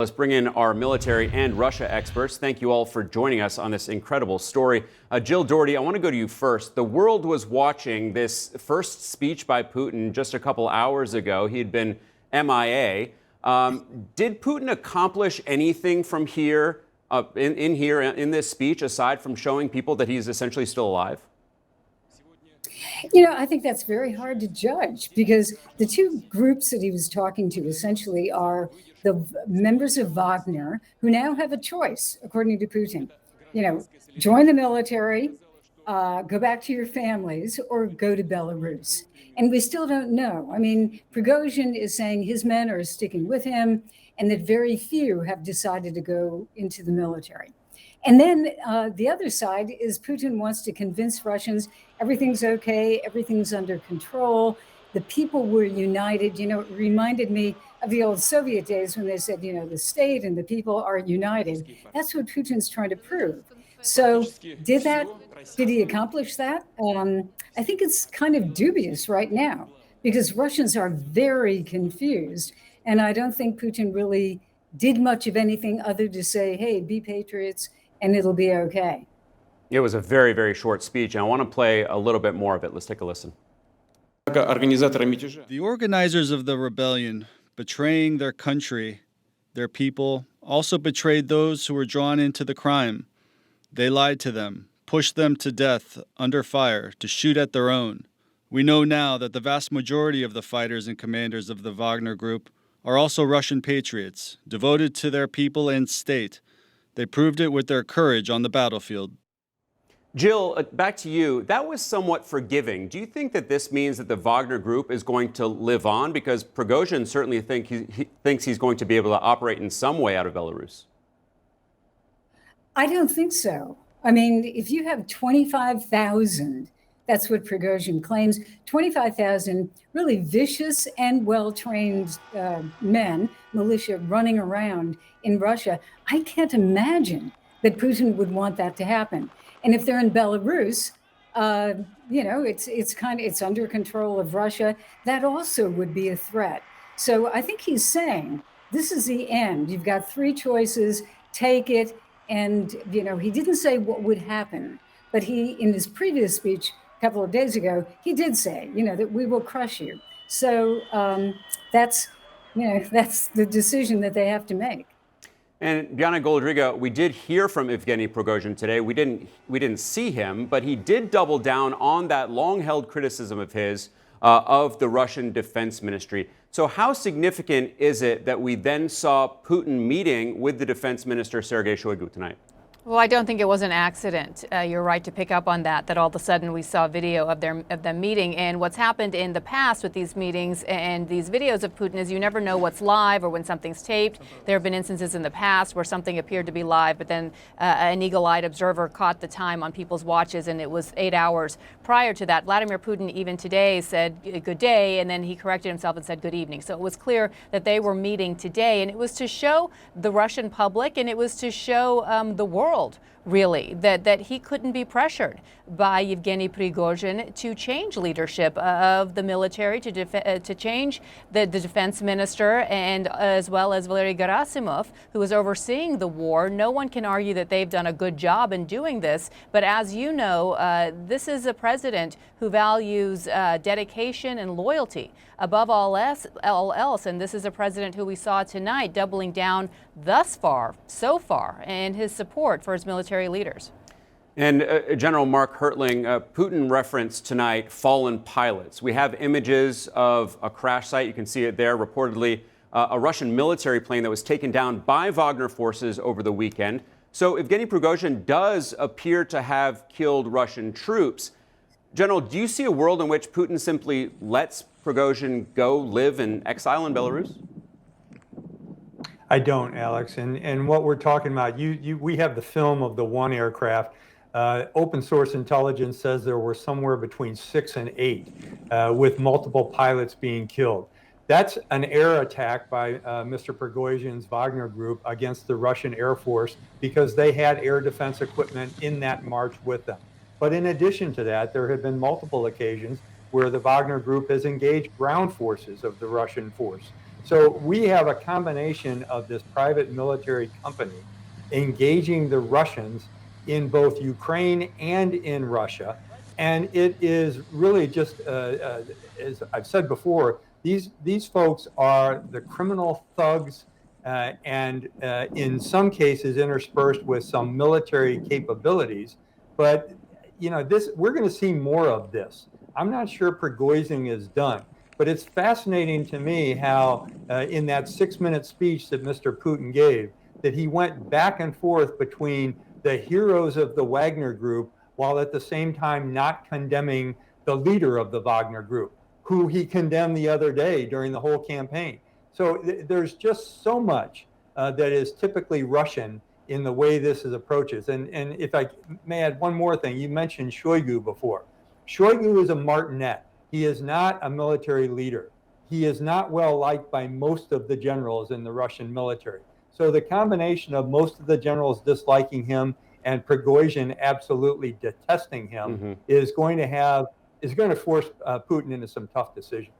Let's bring in our military and Russia experts. Thank you all for joining us on this incredible story. Jill Dougherty, I want to go to you first. The world was watching this first speech by Putin just a couple hours ago. He had been MIA. Did Putin accomplish anything from here, in this speech, aside from showing people that he's essentially still alive? You know, I think that's very hard to judge because the two groups that he was talking to essentially are the members of Wagner who now have a choice, according to Putin. You know, join the military, go back to your families, or go to Belarus. And we still don't know. I mean, Prigozhin is saying his men are sticking with him and that very few have decided to go into the military. And then the other side is Putin wants to convince Russians everything's okay, everything's under control. The people were united. You know, it reminded me of the old Soviet days when they said, you know, the state and the people are united. That's what Putin's trying to prove. So did he accomplish that? I think it's kind of dubious right now because Russians are very confused. And I don't think Putin really did much of anything other to say, hey, be patriots, and it'll be okay. It was a very, very short speech, and I want to play a little bit more of it. Let's take a listen. The organizers of the rebellion, betraying their country, their people, also betrayed those who were drawn into the crime. They lied to them, pushed them to death under fire to shoot at their own. We know now that the vast majority of the fighters and commanders of the Wagner Group are also Russian patriots, devoted to their people and state. They proved it with their courage on the battlefield. Jill, back to you. That was somewhat forgiving. Do you think that this means that the Wagner Group is going to live on? Because Prigozhin certainly thinks he's going to be able to operate in some way out of Belarus. I don't think so. I mean, if you have 25,000, that's what Prigozhin claims, 25,000 really vicious and well-trained men, militia running around in Russia, I can't imagine that Putin would want that to happen. And if they're in Belarus, you know, it's under control of Russia. That also would be a threat. So I think he's saying this is the end. You've got three choices. Take it. And you know, he didn't say what would happen, but he, in his previous speech a couple of days ago, he did say, you know, that we will crush you. So that's the decision that they have to make. And Biana Goldriga, we did hear from Evgeny Prigozhin today. We didn't see him, but he did double down on that long-held criticism of his of the Russian Defense Ministry. So how significant is it that we then saw Putin meeting with the Defense Minister Sergei Shoigu tonight? Well, I don't think it was an accident. You're right to pick up on that all of a sudden we saw video of them meeting. And what's happened in the past with these meetings and these videos of Putin is you never know what's live or when something's taped. There have been instances in the past where something appeared to be live, but then an eagle-eyed observer caught the time on people's watches, and it was 8 hours prior to that. Vladimir Putin even today said good day, and then he corrected himself and said good evening. So it was clear that they were meeting today, and it was to show the Russian public and it was to show the world, really, that he couldn't be pressured by Yevgeny Prigozhin to change leadership of the military, to change the defense minister, and as well as Valery Gerasimov, who is overseeing the war. No one can argue that they've done a good job in doing this. But as you know, this is a president who values dedication and loyalty above all else. And this is a president who we saw tonight doubling down so far, in his support for his military leaders. And General Mark Hertling, Putin referenced tonight fallen pilots. We have images of a crash site. You can see it there, reportedly a Russian military plane that was taken down by Wagner forces over the weekend. So Evgeny Prigozhin does appear to have killed Russian troops. General, do you see a world in which Putin simply lets Prigozhin go live in exile in Belarus? I don't, Alex. And what we're talking about, we have the film of the one aircraft. Open source intelligence says there were somewhere between 6 and 8 with multiple pilots being killed. That's an air attack by Mr. Prigozhin's Wagner Group against the Russian Air Force because they had air defense equipment in that march with them. But in addition to that, there have been multiple occasions where the Wagner Group has engaged ground forces of the Russian force. So we have a combination of this private military company engaging the Russians in both Ukraine and in Russia. And it is really just, as I've said before, these folks are the criminal thugs, and in some cases interspersed with some military capabilities. But we're going to see more of this. I'm not sure Prigozhin is done, but it's fascinating to me how in that 6-minute speech that Mr. Putin gave, that he went back and forth between the heroes of the Wagner Group while at the same time not condemning the leader of the Wagner Group, who he condemned the other day during the whole campaign. So there's just so much that is typically Russian in the way this is approaches. And if I may add one more thing, you mentioned Shoigu before. Shoigu is a martinet. He is not a military leader. He is not well liked by most of the generals in the Russian military. So the combination of most of the generals disliking him and Prigozhin absolutely detesting him is going to force Putin into some tough decisions.